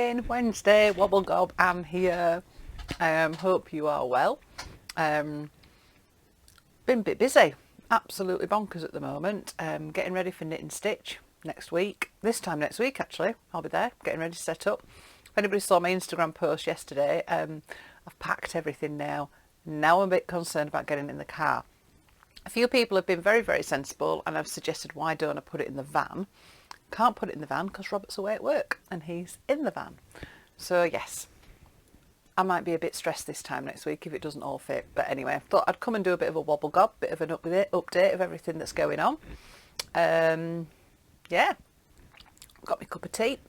morning, Wednesday, Wobble Gob, Anne here. Hope you are well. Been a bit busy, absolutely bonkers at the moment. Getting ready for knit and stitch next week. This time next week actually, I'll be there, getting ready to set up. If anybody saw my Instagram post yesterday, I've packed everything now. Now I'm a bit concerned about getting it in the car. A few people have been very, very sensible and have suggested why don't I put it in the van. Can't put it in the van because Robert's away at work and he's in the van. So yes, I might be a bit stressed this time next week if it doesn't all fit. But anyway, I thought I'd come and do a bit of a wobble gob, bit of an update of everything that's going on. Yeah, got my cup of tea.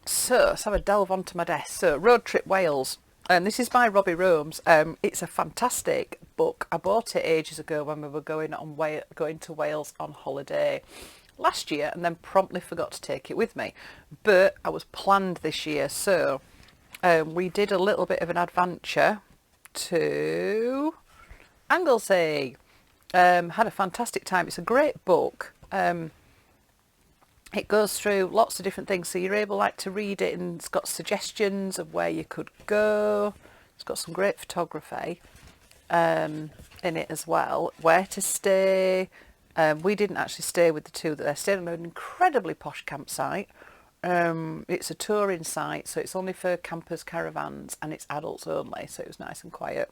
So let's have a delve onto my desk. So Road Trip Wales. This is by Robbie Romes. It's a fantastic book. I bought it ages ago when we were going to Wales on holiday last year and then promptly forgot to take it with me. But I was planned this year, so we did a little bit of an adventure to Anglesey. Had a fantastic time. It's a great book. It goes through lots of different things, so you're able to read it, and it's got suggestions of where you could go. It's got some great photography in it as well, where to stay. We didn't actually stay with the two that they stayed on an incredibly posh campsite. It's a touring site, so it's only for campers, caravans, and it's adults only, so it was nice and quiet.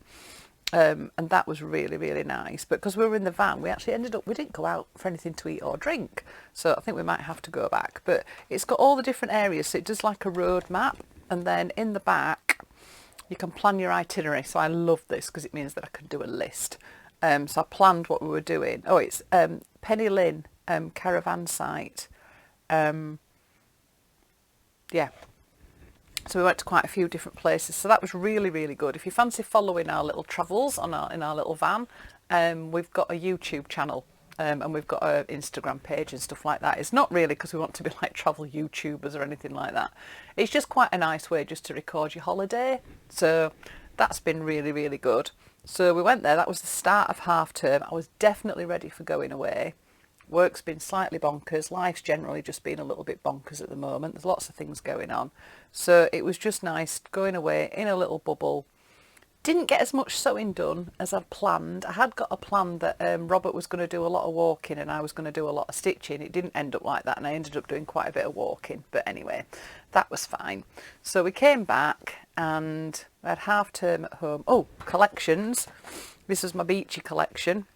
And that was really, really nice. But because we were in the van, we actually we didn't go out for anything to eat or drink. So I think we might have to go back. But it's got all the different areas. So it does like a road map. And then in the back, you can plan your itinerary. So I love this because it means that I can do a list. So I planned what we were doing. Oh, it's Penny Lynn caravan site. Yeah. So we went to quite a few different places. So that was really, really good. If you fancy following our little travels in our little van, we've got a YouTube channel and we've got an Instagram page and stuff like that. It's not really because we want to be like travel YouTubers or anything like that. It's just quite a nice way just to record your holiday. So that's been really, really good. So we went there. That was the start of half term. I was definitely ready for going away. Work's been slightly bonkers. Life's generally just been a little bit bonkers at the moment. There's lots of things going on. So it was just nice going away in a little bubble. Didn't get as much sewing done as I'd planned. I had got a plan that Robert was going to do a lot of walking and I was going to do a lot of stitching. It didn't end up like that and I ended up doing quite a bit of walking. But anyway, that was fine. So we came back and I had half term at home. Oh, collections. This was my beachy collection.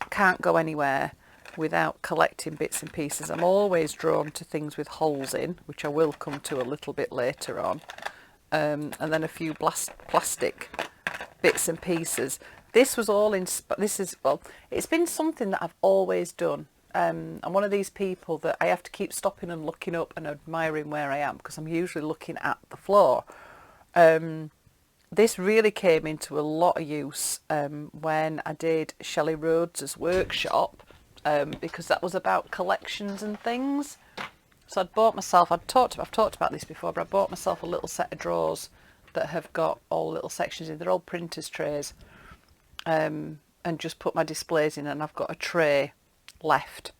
I can't go anywhere without collecting bits and pieces. I'm always drawn to things with holes in, which I will come to a little bit later on. And then a few plastic bits and pieces. This was all it's been something that I've always done. I'm one of these people that I have to keep stopping and looking up and admiring where I am because I'm usually looking at the floor. This really came into a lot of use when I did Shelley Rhodes's workshop. Because that was about collections and things. So I've talked about this before, but I bought myself a little set of drawers that have got all little sections in. They're all printers trays, and just put my displays in, and I've got a tray left.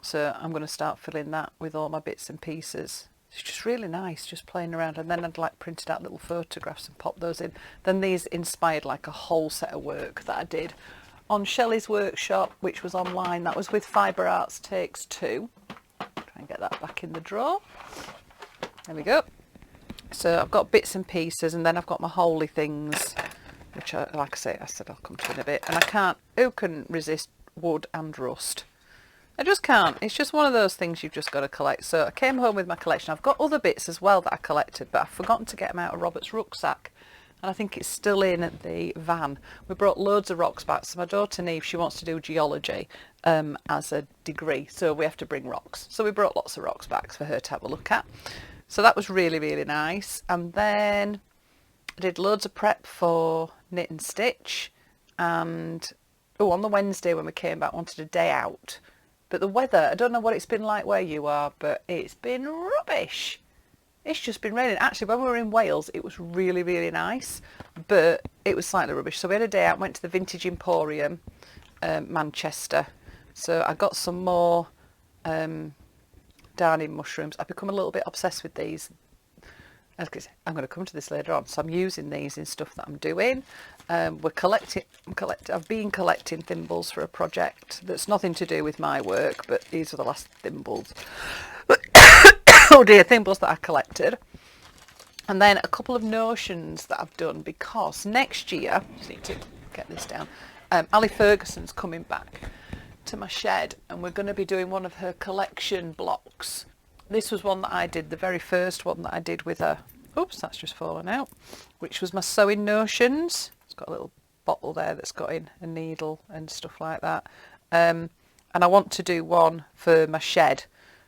So I'm going to start filling that with all my bits and pieces. It's just really nice, just playing around. And then I'd printed out little photographs and popped those in. Then these inspired a whole set of work that I did on Shelley's workshop, which was online. That was with Fibre Arts Takes Two. Try and get that back in the drawer. There we go. So I've got bits and pieces, and then I've got my holy things, which I said I'll come to in a bit. And who can resist wood and rust? I just can't. It's just one of those things you've just got to collect. So I came home with my collection. I've got other bits as well that I collected, but I've forgotten to get them out of Robert's rucksack. And I think it's still in the van. We brought loads of rocks back. So my daughter Neve, she wants to do geology as a degree. So we have to bring rocks. So we brought lots of rocks back for her to have a look at. So that was really, really nice. And then I did loads of prep for knit and stitch. And on the Wednesday when we came back, wanted a day out. But the weather, I don't know what it's been like where you are, but it's been rubbish. It's just been raining. Actually, when we were in Wales, it was really, really nice, but it was slightly rubbish. So we had a day out, went to the Vintage Emporium, Manchester. So I got some more down darning mushrooms. I've become a little bit obsessed with these. I'm going to come to this later on. So I'm using these in stuff that I'm doing. I've been collecting thimbles for a project that's nothing to do with my work, but these are the last thimbles. Oh dear, thimbles that I collected. And then a couple of notions that I've done, because next year, I just need to get this down, Ali Ferguson's coming back to my shed, and we're going to be doing one of her collection blocks. This was one that I did, the very first one that I did with her. Oops, that's just fallen out. Which was my sewing notions. It's got a little bottle there that's got in a needle and stuff like that. And I want to do one for my shed.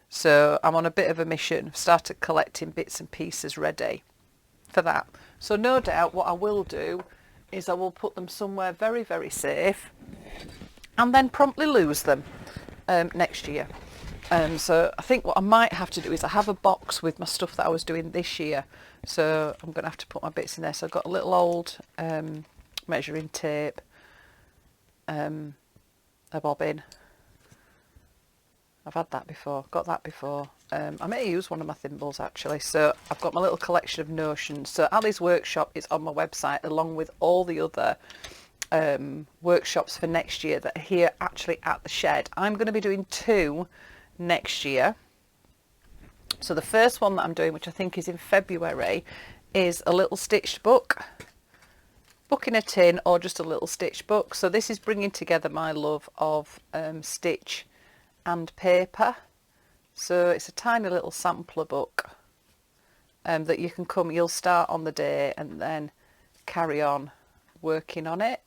So I'm on a bit of a mission. I've started collecting bits and pieces ready for that. So no doubt what I will do is I will put them somewhere very, very safe and then promptly lose them next year. So I think what I might have to do is I have a box with my stuff that I was doing this year. So I'm going to have to put my bits in there. So I've got a little old measuring tape, a bobbin. I've had that before, got that before. I may use one of my thimbles actually. So I've got my little collection of notions. So Ali's workshop is on my website along with all the other workshops for next year that are here actually at the shed. I'm going to be doing 2 next year. So the first one that I'm doing, which I think is in February, is a little stitched book in a tin, or just a little stitched book. So this is bringing together my love of stitch and paper. So it's a tiny little sampler book that you can you'll start on the day and then carry on working on it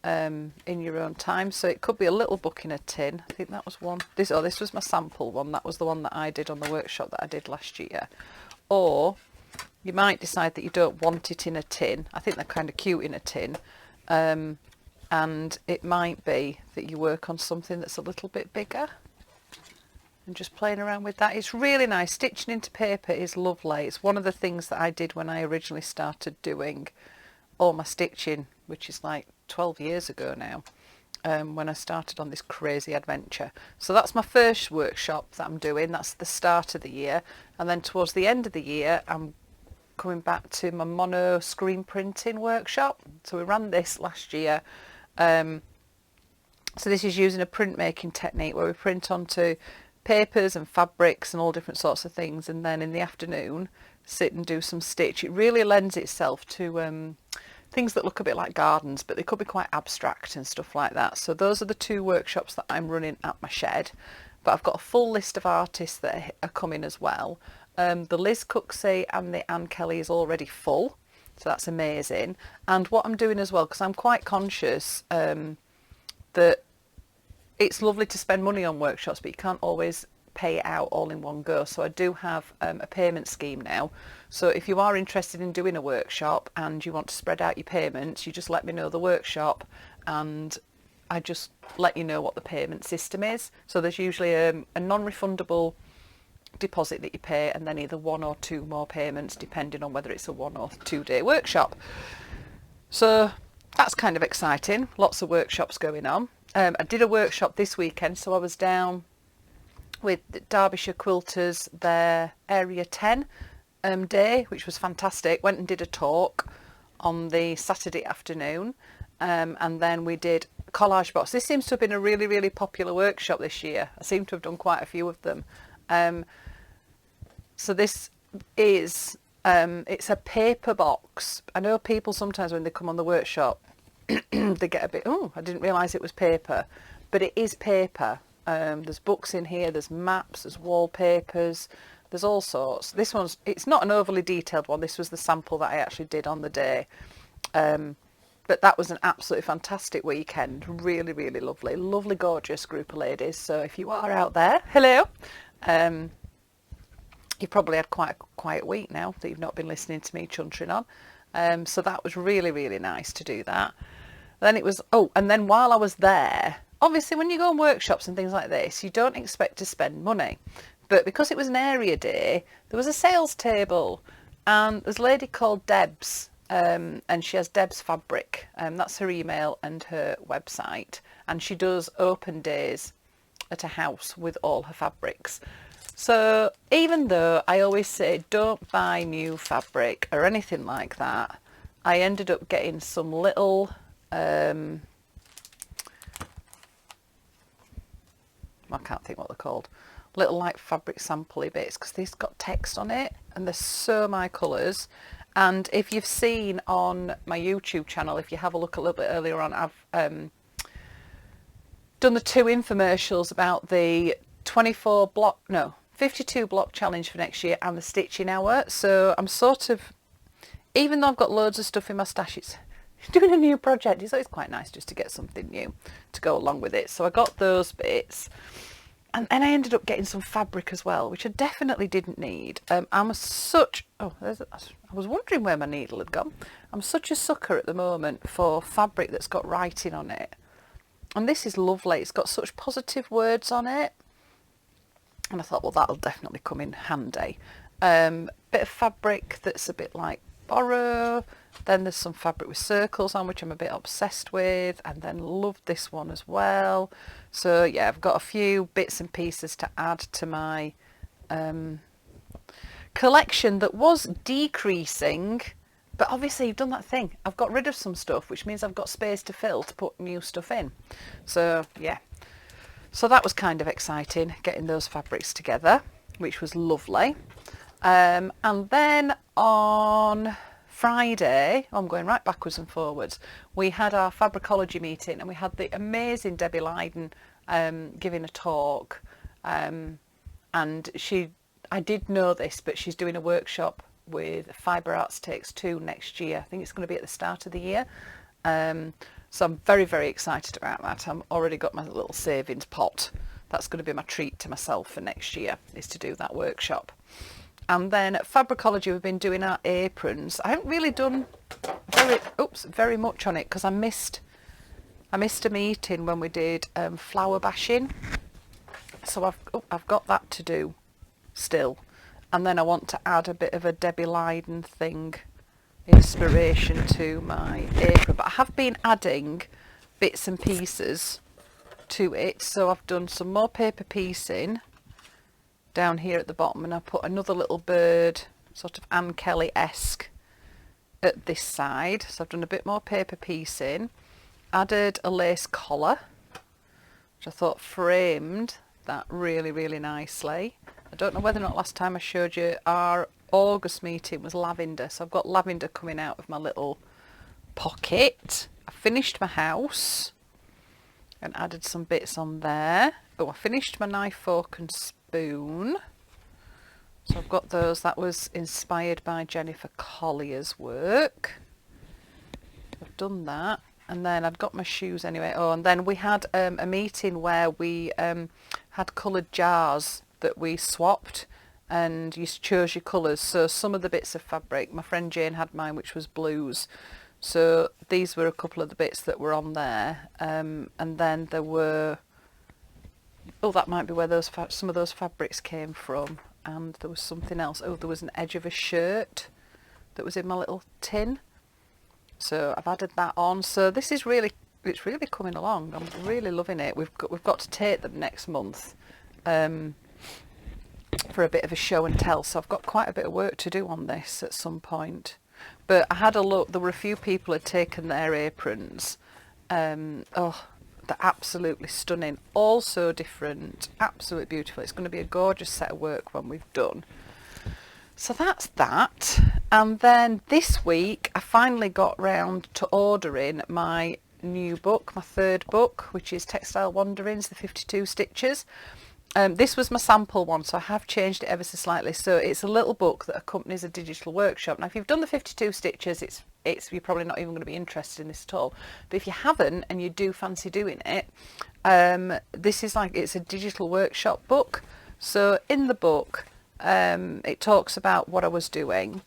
in your own time. So it could be a little book in a tin. I think that was one. This was my sample one. That was the one that I did on the workshop that I did last year. Or you might decide that you don't want it in a tin. I think they're kind of cute in a tin. And it might be that you work on something that's a little bit bigger and just playing around with that. It's really nice. Stitching into paper is lovely. It's one of the things that I did when I originally started doing all my stitching, which is like 12 years ago now, when I started on this crazy adventure. So that's my first workshop that I'm doing. That's the start of the year. And then towards the end of the year, I'm coming back to my mono screen printing workshop. So we ran this last year. So this is using a printmaking technique where we print onto papers and fabrics and all different sorts of things, and then in the afternoon sit and do some stitch. It really lends itself to things that look a bit like gardens, but they could be quite abstract and stuff like that. So those are the 2 workshops that I'm running at my shed. But I've got a full list of artists that are coming as well. The Liz Cooksey and the Anne Kelly is already full, so that's amazing. And what I'm doing as well, because I'm quite conscious that it's lovely to spend money on workshops, but you can't always pay it out all in one go. So I do have a payment scheme now. So if you are interested in doing a workshop and you want to spread out your payments, you just let me know the workshop and I just let you know what the payment system is. So there's usually a non-refundable deposit that you pay, and then either 1 or 2 more payments depending on whether it's a 1 or 2 day workshop. So that's kind of exciting. Lots of workshops going on. I did a workshop this weekend, so I was down with Derbyshire Quilters, their Area 10 day, which was fantastic. Went and did a talk on the Saturday afternoon, and then we did Collage Box. This seems to have been a really, really popular workshop this year. I seem to have done quite a few of them. So this is, it's a paper box. I know people sometimes when they come on the workshop, they get a bit, oh, I didn't realise it was paper, but it is paper. There's books in here, there's maps, there's wallpapers, there's all sorts. This one's, it's not an overly detailed one. This was the sample that I actually did on the day. But that was an absolutely fantastic weekend. Really, really lovely. Lovely, gorgeous group of ladies. So if you are out there, hello. You've probably had quite a quiet week now that you've not been listening to me chuntering on. So that was really, really nice to do that. Then it was, oh, and then while I was there, obviously when you go on workshops and things like this, you don't expect to spend money. But because it was an area day, there was a sales table. And there's a lady called Debs, and she has Debs Fabric. That's her email and her website. And she does open days at a house with all her fabrics. So even though I always say don't buy new fabric or anything like that, I ended up getting some little I can't think what they're called, little like fabric sampley bits, because these got text on it and they're so my colours. And if you've seen on my YouTube channel, if you have a look a little bit earlier on, I've done the 2 infomercials about the 52 block challenge for next year and the stitching hour. So I'm sort of, even though I've got loads of stuff in my stash, it's doing a new project. It's always quite nice just to get something new to go along with it. So I got those bits, and then I ended up getting some fabric as well, which I definitely didn't need. I was wondering where my needle had gone. I'm such a sucker at the moment for fabric that's got writing on it. And this is lovely. It's got such positive words on it. And I thought, well, that'll definitely come in handy. Bit of fabric that's a bit like Borrow. Then there's some fabric with circles on, which I'm a bit obsessed with. And then love this one as well. So yeah, I've got a few bits and pieces to add to my collection that was decreasing. But obviously you've done that thing. I've got rid of some stuff, which means I've got space to fill to put new stuff in. So yeah. So that was kind of exciting, getting those fabrics together, which was lovely. And then on Friday, I'm going right backwards and forwards, we had our fabricology meeting, and we had the amazing Debbie Lydon giving a talk. And I did know this, but she's doing a workshop with Fibre Arts Takes 2 next year. I think it's going to be at the start of the year. So I'm very, very excited about that. I've already got my little savings pot. That's going to be my treat to myself for next year, is to do that workshop. And then at Fabricology, we've been doing our aprons. I haven't really done very much on it, because I missed a meeting when we did flower bashing. So I've got that to do still. And then I want to add a bit of a Debbie Lydon thing, inspiration to my apron, but I have been adding bits and pieces to it. So I've done some more paper piecing down here at the bottom, and I put another little bird, sort of Anne Kelly-esque, at this side. So I've done a bit more paper piecing, added a lace collar, which I thought framed that really, really nicely. I don't know whether or not last time I showed you our August meeting was lavender, so I've got lavender coming out of my little pocket. I finished my house and added some bits on there. Oh, I finished my knife, fork and spoon. So I've got those. That was inspired by Jennifer Collier's work. I've done that. And then I'd got my shoes anyway. Oh, and then we had a meeting where we had coloured jars that we swapped, and you chose your colours. So some of the bits of fabric, my friend Jane had mine, which was blues. So these were a couple of the bits that were on there. And then there were, that might be where those some of those fabrics came from. And there was something else. Oh, there was an edge of a shirt that was in my little tin. So I've added that on. So this is really, it's really coming along. I'm really loving it. We've got to take them next month for a bit of a show and tell. So I've got quite a bit of work to do on this at some point. But I had a look. There were a few people had taken their aprons. They're absolutely stunning. All so different. Absolutely beautiful. It's going to be a gorgeous set of work when we've done. So that's that. And then this week I finally got round to ordering my new book, my third book, which is Textile Wanderings, the 52 Stitches. This was my sample one, so I have changed it ever so slightly. So it's a little book that accompanies a digital workshop. Now if you've done the 52 stitches, you're probably not even going to be interested in this at all. But if you haven't and you do fancy doing it, this is it's a digital workshop book. So in the book, it talks about what I was doing,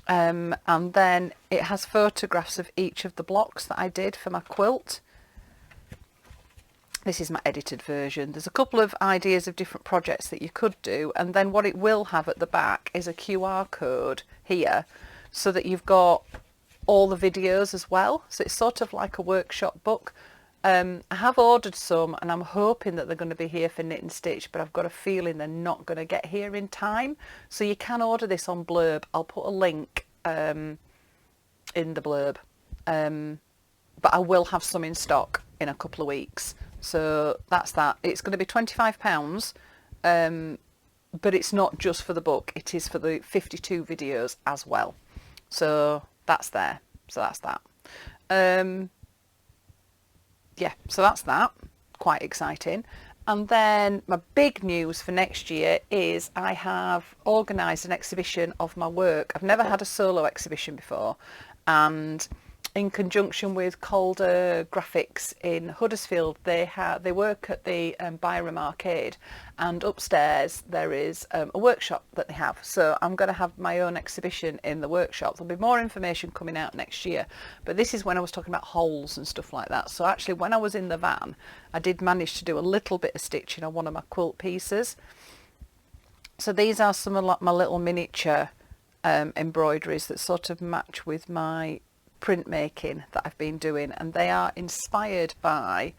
and then it has photographs of each of the blocks that I did for my quilt. This is my edited version. There's a couple of ideas of different projects that you could do, and then what it will have at the back is a QR code here, so that you've got all the videos as well. So it's sort of like a workshop book. I have ordered some and I'm hoping that they're going to be here for knit and stitch, but I've got a feeling they're not going to get here in time. So you can order this on Blurb. I'll put a link in the Blurb. But I will have some in stock in a couple of weeks. So that's that. It's going to be £25, but it's not just for the book. It is for the 52 videos as well. So that's there. So that's that. Yeah, so that's that. Quite exciting. And then my big news for next year is I have organised an exhibition of my work. I've never had a solo exhibition before, and in conjunction with Calder Graphics in Huddersfield, they work at the Byram Arcade, and upstairs there is a workshop that they have. So I'm going to have my own exhibition in the workshop. There'll be more information coming out next year, but this is when I was talking about holes and stuff like that. So actually when I was in the van, I did manage to do a little bit of stitching on one of my quilt pieces. So these are some of my little miniature embroideries that sort of match with my printmaking that I've been doing, and they are inspired by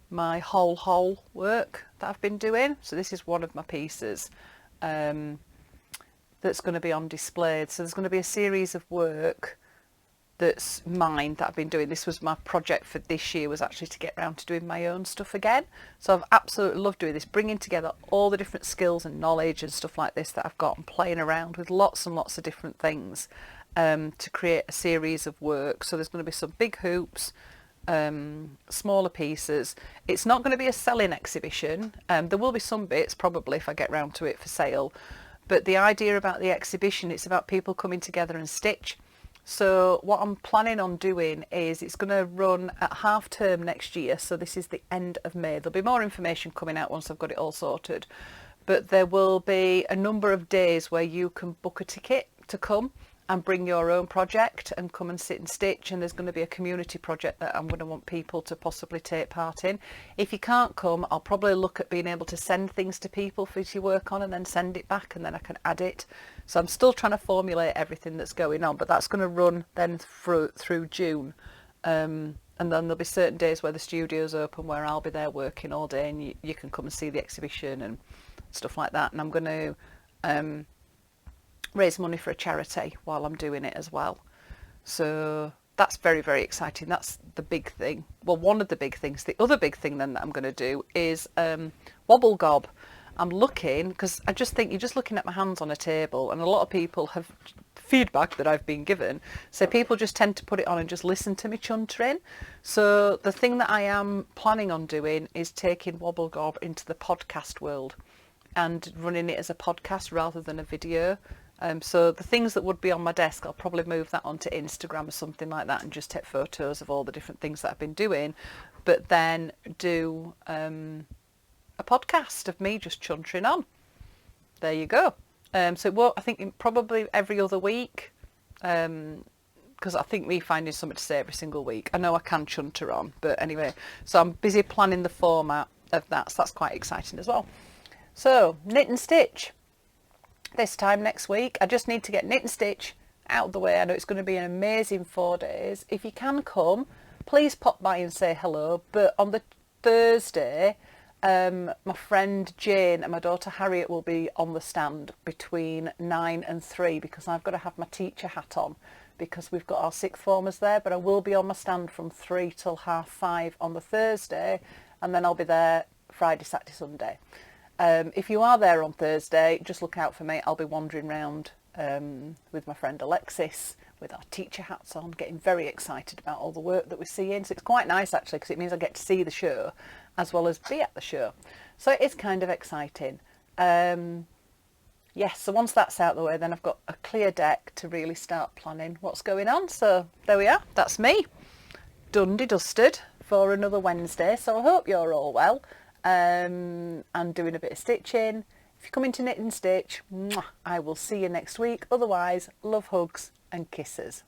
my hole work that I've been doing. So this is one of my pieces that's going to be on display. So there's going to be a series of work that's mine that I've been doing. This was my project for this year, was actually to get around to doing my own stuff again. So I've absolutely loved doing this, bringing together all the different skills and knowledge and stuff like this that I've got, and playing around with lots and lots of different things to create a series of work. So there's going to be some big hoops, smaller pieces. It's not going to be a selling exhibition. There will be some bits probably if I get round to it for sale, but the idea about the exhibition, it's about people coming together and stitch. So what I'm planning on doing is it's going to run at half term next year. So this is the end of May. There'll be more information coming out once I've got it all sorted, but there will be a number of days where you can book a ticket to come and bring your own project and come and sit and stitch. And there's going to be a community project that I'm going to want people to possibly take part in. If you can't come, I'll probably look at being able to send things to people for you to work on and then send it back, and then I can add it. So I'm still trying to formulate everything that's going on, but that's going to run then through June. And then there'll be certain days where the studio's open where I'll be there working all day, and you can come and see the exhibition and stuff like that. And I'm going to raise money for a charity while I'm doing it as well. So that's very, very exciting. That's the big thing. Well, one of the big things. The other big thing then that I'm going to do is Wobble Gob. I'm looking, because I just think you're just looking at my hands on a table, and a lot of people have feedback that I've been given. So people just tend to put it on and just listen to me chuntering. So the thing that I am planning on doing is taking Wobble Gob into the podcast world and running it as a podcast rather than a video. So the things that would be on my desk, I'll probably move that onto Instagram or something like that and just take photos of all the different things that I've been doing, but then do a podcast of me just chuntering on. There you go. So it won't, I think probably every other week, because I think me finding something to say every single week. I know I can chunter on, but anyway, so I'm busy planning the format of that, so that's quite exciting as well. So knit and stitch. This time next week, I just need to get knit and stitch out of the way. I know it's going to be an amazing 4 days. If you can come, please pop by and say hello. But on the Thursday, my friend Jane and my daughter Harriet will be on the stand between 9 and 3, because I've got to have my teacher hat on because we've got our sixth formers there. But I will be on my stand from 3 till 4:30 on the Thursday, and then I'll be there Friday, Saturday, Sunday. If you are there on Thursday, just look out for me. I'll be wandering around with my friend Alexis with our teacher hats on, getting very excited about all the work that we're seeing. So it's quite nice actually, because it means I get to see the show as well as be at the show. So it is kind of exciting. Yes, so once that's out of the way, then I've got a clear deck to really start planning what's going on. So there we are. That's me. Dundee dusted for another Wednesday. So I hope you're all well. And doing a bit of stitching. If you're coming to knit and stitch, I will see you next week. Otherwise, love, hugs and kisses.